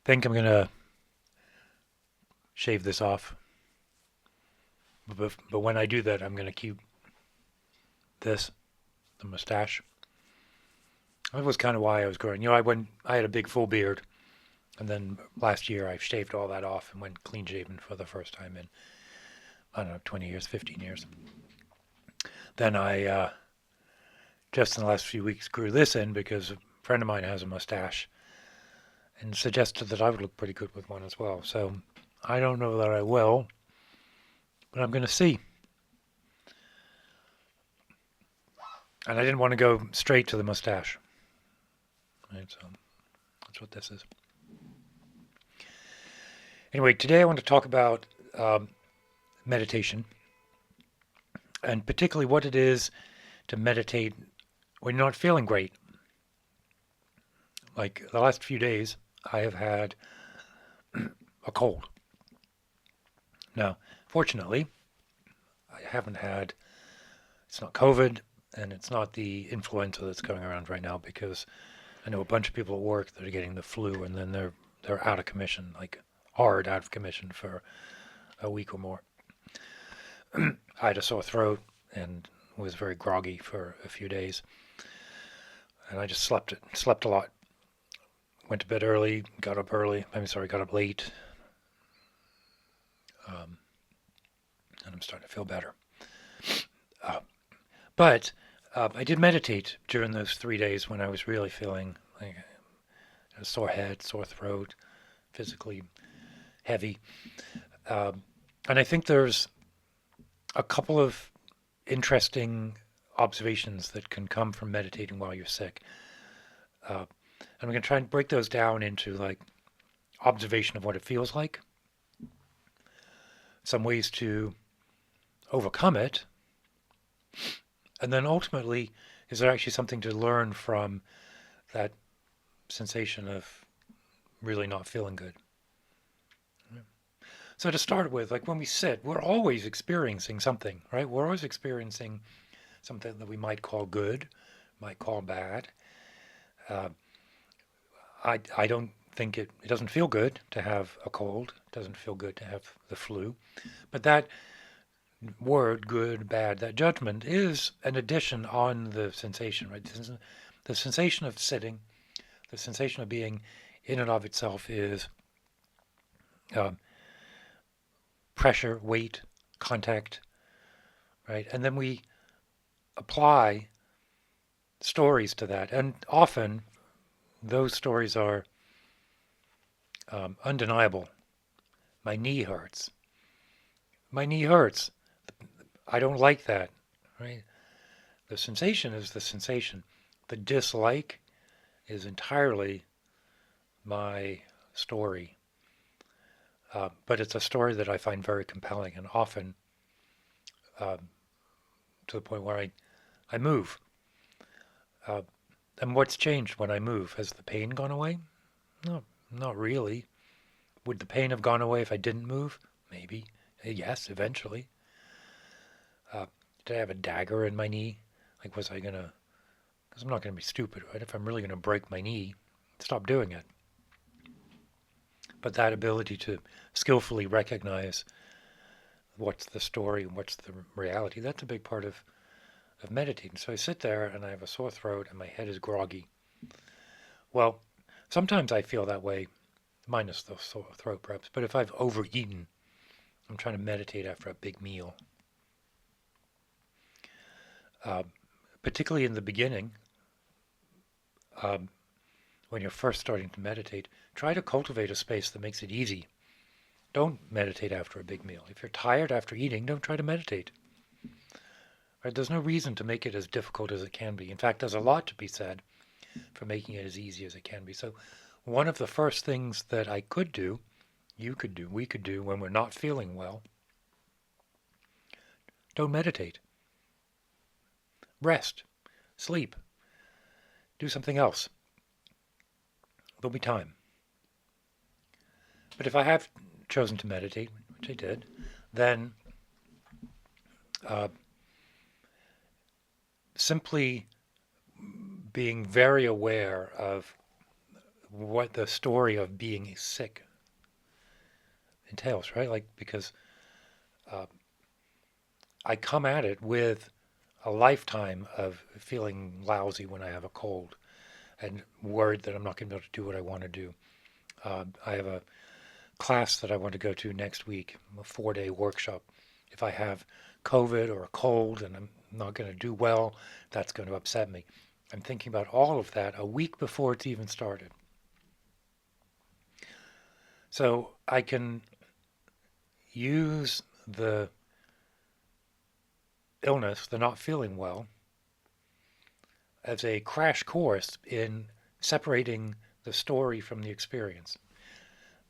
think I'm going to shave this off. But when I do that, I'm going to keep this, the mustache. That was kind of why I was growing. I had a big full beard, and then last year I shaved all that off and went clean shaven for the first time in, I don't know, 20 years, 15 years. Then I, just in the last few weeks, grew this in because a friend of mine has a mustache and suggested that I would look pretty good with one as well. So I don't know that I will, but I'm going to see. And I didn't want to go straight to the mustache. Right, so that's what this is. Anyway, today I want to talk about meditation, and particularly what it is to meditate when you're not feeling great. Like the last few days, I have had a cold. Now, fortunately, I haven't had, it's not COVID, and it's not the influenza that's going around right now, because I know a bunch of people at work that are getting the flu, and then they're out of commission, like hard out of commission for a week or more. I had a sore throat and was very groggy for a few days, and I just slept a lot. Went to bed early, got up early. Got up late, and I'm starting to feel better. Uh, but I did meditate during those 3 days when I was really feeling like a sore head, sore throat, physically heavy. And I think there's a couple of interesting observations that can come from meditating while you're sick. And I'm going to try and break those down into like observation of what it feels like, some ways to overcome it, and then ultimately, is there actually something to learn from that sensation of really not feeling good? So to start with, like when we sit, we're always experiencing something, right? We're always experiencing something that we might call good, might call bad. Uh, I don't think it doesn't feel good to have a cold. It doesn't feel good to have the flu. But that word, good, bad, that judgment is an addition on the sensation, right? The sensation of sitting, the sensation of being in and of itself is um, pressure, weight, contact, right? And then we apply stories to that. And often those stories are undeniable. My knee hurts. My knee hurts. I don't like that, right? The sensation is the sensation. The dislike is entirely my story. But it's a story that I find very compelling and often um, to the point where I move. Uh, and what's changed when I move? Has the pain gone away? No, not really. Would the pain have gone away if I didn't move? Maybe. Yes, eventually. Uh, did I have a dagger in my knee? Like, was I going to, because I'm not going to be stupid, right? If I'm really going to break my knee, stop doing it. But that ability to skillfully recognize what's the story and what's the reality, that's a big part of meditating. So I sit there and I have a sore throat and my head is groggy. Well, sometimes I feel that way, minus the sore throat perhaps, but if I've overeaten, I'm trying to meditate after a big meal. Uh, Particularly in the beginning, um, when you're first starting to meditate, try to cultivate a space that makes it easy. Don't meditate after a big meal. If you're tired after eating, don't try to meditate. Right? There's no reason to make it as difficult as it can be. In fact, there's a lot to be said for making it as easy as it can be. So one of the first things that I could do, you could do, we could do when we're not feeling well, don't meditate. Rest. Sleep. Do something else. There'll be time. But if I have chosen to meditate, which I did, then uh, simply being very aware of what the story of being sick entails, right? Like, because uh, I come at it with a lifetime of feeling lousy when I have a cold and worried that I'm not going to be able to do what I want to do. I have a class that I want to go to next week, a 4-day workshop. If I have COVID or a cold and I'm not going to do well, that's going to upset me. I'm thinking about all of that a week before it's even started. So I can use the illness, the not feeling well, as a crash course in separating the story from the experience.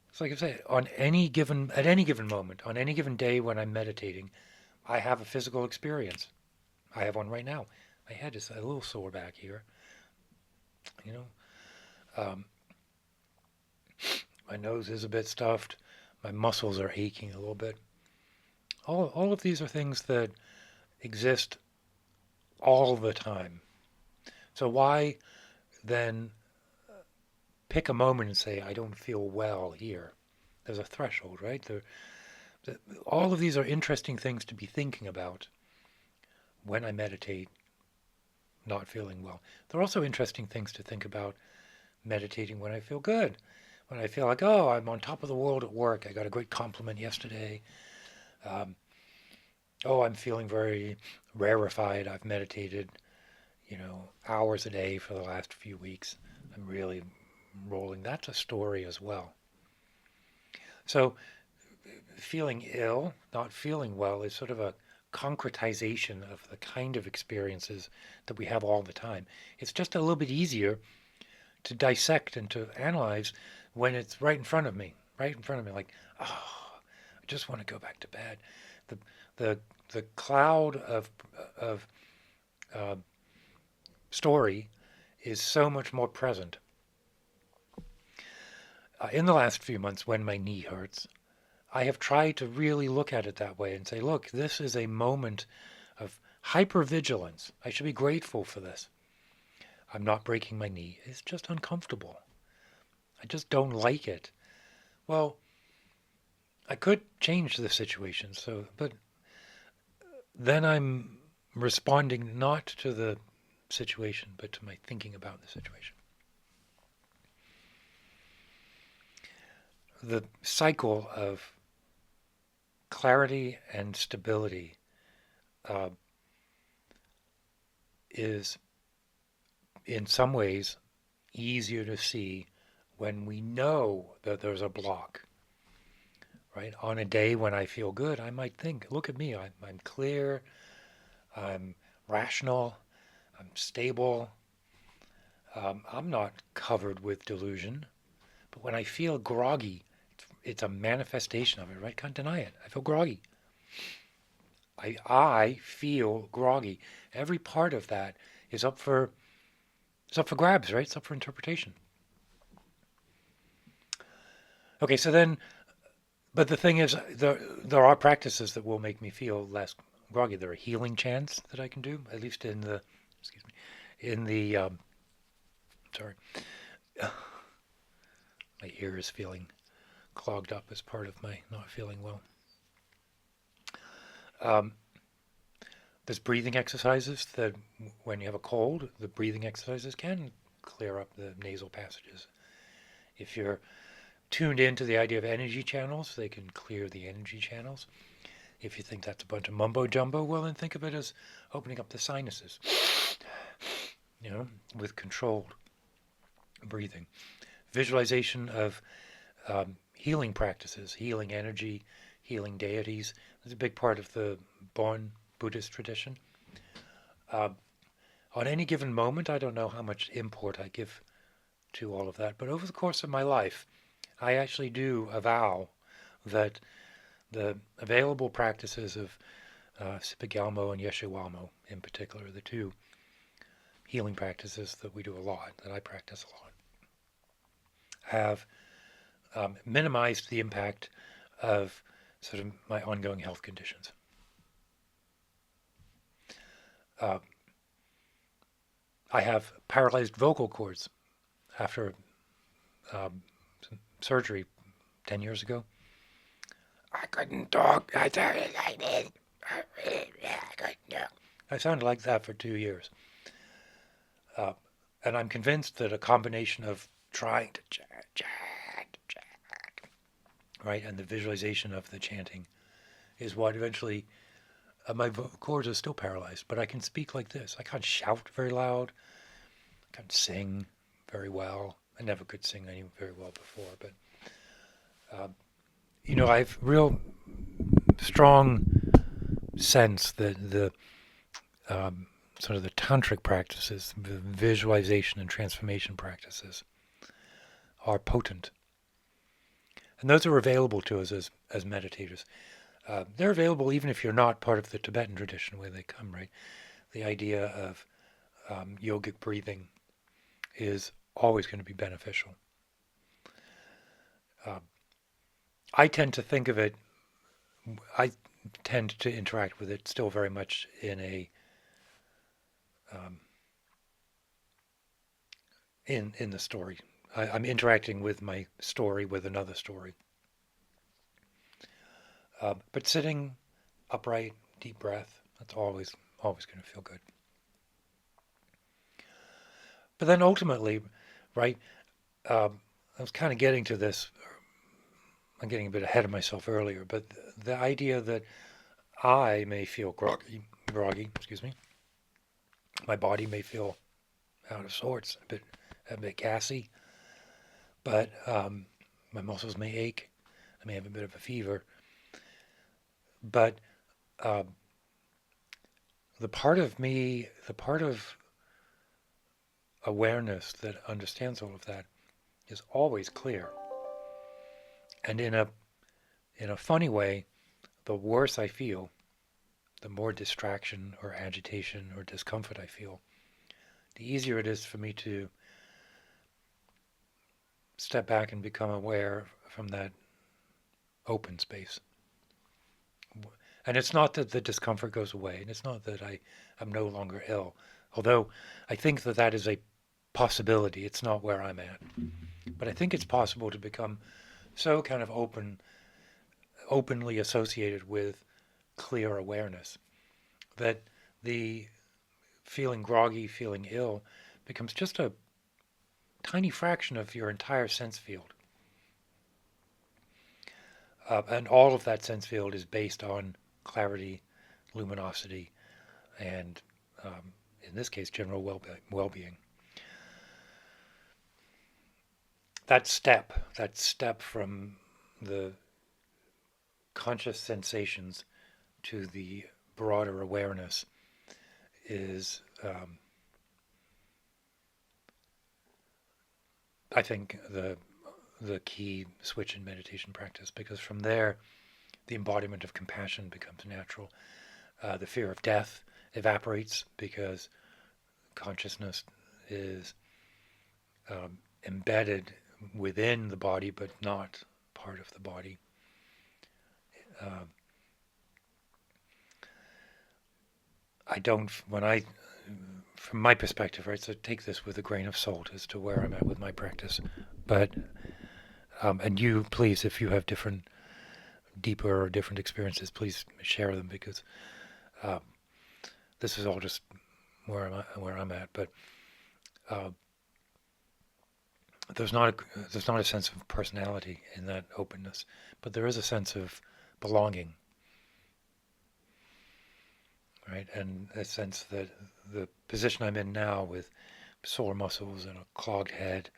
It's like I say, at any given moment, on any given day when I'm meditating, I have a physical experience. I have one right now. My head is a little sore back here. You know, um, my nose is a bit stuffed. My muscles are aching a little bit. All of these are things that exist all the time. So why then pick a moment and say, I don't feel well here? There's a threshold, right? All of these are interesting things to be thinking about when I meditate, not feeling well. They're also interesting things to think about meditating when I feel good. When I feel like, oh, I'm on top of the world at work. I got a great compliment yesterday. Um, oh, I'm feeling very rarefied. I've meditated, hours a day for the last few weeks. I'm really rolling. That's a story as well. So feeling ill, not feeling well, is sort of a concretization of the kind of experiences that we have all the time. It's just a little bit easier to dissect and to analyze when it's right in front of me, right in front of me, like, oh, I just want to go back to bed. The the the cloud of uh, story is so much more present. In the last few months, when my knee hurts, I have tried to really look at it that way and say, look, this is a moment of hypervigilance. I should be grateful for this. I'm not breaking my knee. It's just uncomfortable. I just don't like it. Well, I could change the situation. But then I'm responding not to the situation, but to my thinking about the situation. The cycle of clarity and stability uh, is, in some ways, easier to see when we know that there's a block. Right? On a day when I feel good, I might think, look at me, I'm clear, I'm rational, I'm stable, I'm not covered with delusion. But when I feel groggy, it's a manifestation of it, right? Can't deny it. I feel groggy. I feel groggy. Every part of that is up for grabs, right? It's up for interpretation. Okay, so then, but the thing is, there are practices that will make me feel less groggy. There are healing chants that I can do, at least excuse me, in the, sorry, my ear is feeling clogged up as part of my not feeling well. Um, there's breathing exercises that, when you have a cold, the breathing exercises can clear up the nasal passages. If you're tuned into the idea of energy channels, they can clear the energy channels. If you think that's a bunch of mumbo jumbo, well, then think of it as opening up the sinuses, with controlled breathing. Visualization of healing practices, healing energy, healing deities. That's a big part of the Bon Buddhist tradition. Uh, on any given moment, I don't know how much import I give to all of that, but over the course of my life, I actually do avow that the available practices of Sipagalmo and Yeshiwamo in particular, the two healing practices that we do a lot, that I practice a lot, have minimized the impact of sort of my ongoing health conditions. Uh, I have paralyzed vocal cords after surgery 10 years ago. I couldn't talk. I sounded like this. I couldn't talk. I sounded like that for 2 years. Uh, and I'm convinced that a combination of trying to chant, right, and the visualization of the chanting is what eventually, my vocal cords are still paralyzed, but I can speak like this. I can't shout very loud. I can't sing very well. I never could sing any very well before, but I've real strong sense that the sort of the tantric practices, the visualization and transformation practices, are potent, and those are available to us as meditators. They're available even if you're not part of the Tibetan tradition where they come, right? The idea of yogic breathing is always going to be beneficial. I tend to think of it, I tend to interact with it still very much in in the story. I'm interacting with my story with another story. But sitting upright, deep breath, that's always going to feel good. But then ultimately, right, I was kind of getting to this, I'm getting a bit ahead of myself earlier, but the idea that I may feel groggy, excuse me, my body may feel out of sorts, a bit gassy, but my muscles may ache, I may have a bit of a fever, but the part of me, the part of awareness that understands all of that is always clear. And in a funny way, the worse I feel, the more distraction or agitation or discomfort I feel, the easier it is for me to step back and become aware from that open space. And it's not that the discomfort goes away, and it's not that I'm no longer ill, although I think that that is a possibility. It's not where I'm at. But I think it's possible to become so kind of openly associated with clear awareness that the feeling groggy, feeling ill becomes just a tiny fraction of your entire sense field. And all of that sense field is based on clarity, luminosity, and in this case, general well-being. That step from the conscious sensations to the broader awareness is, I think, the key switch in meditation practice, because from there, the embodiment of compassion becomes natural. The fear of death evaporates because consciousness is embedded within the body, but not part of the body. I don't, from my perspective, right, so take this with a grain of salt as to where I'm at with my practice. But, and you, please, if you have deeper or different experiences, please share them, because this is all just where I'm at. But there's not a sense of personality in that openness, but there is a sense of belonging, right? And a sense that the position I'm in now, with sore muscles and a clogged head,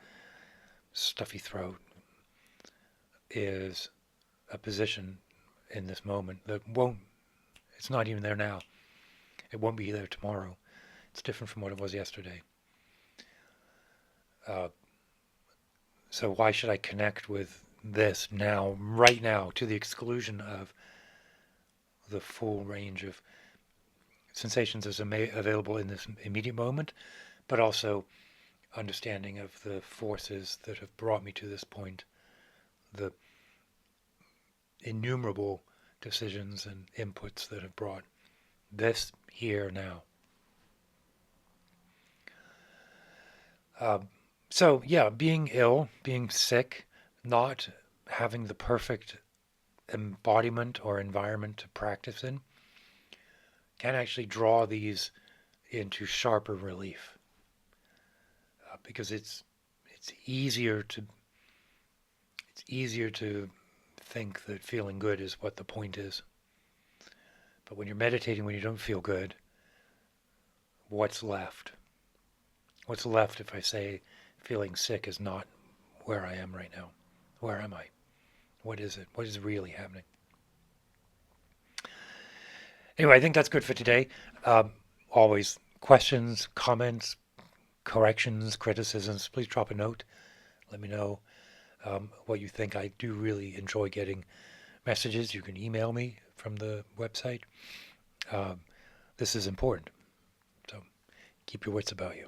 stuffy throat, is a position in this moment that it's not even there now. It won't be there tomorrow. It's different from what it was yesterday. So why should I connect with this now, right now, to the exclusion of the full range of sensations as available in this immediate moment, but also understanding of the forces that have brought me to this point, the innumerable decisions and inputs that have brought this here now. So, yeah, being ill, being sick, not having the perfect embodiment or environment to practice in can actually draw these into sharper relief because it's easier to think that feeling good is what the point is. But when you're meditating, when you don't feel good, what's left? What's left if I say feeling sick is not where I am right now? Where am I? What is it? What is really happening? Anyway, I think that's good for today. Always questions, comments, corrections, criticisms, please drop a note. Let me know what you think. I do really enjoy getting messages. You can email me from the website. Um, this is important. So keep your wits about you.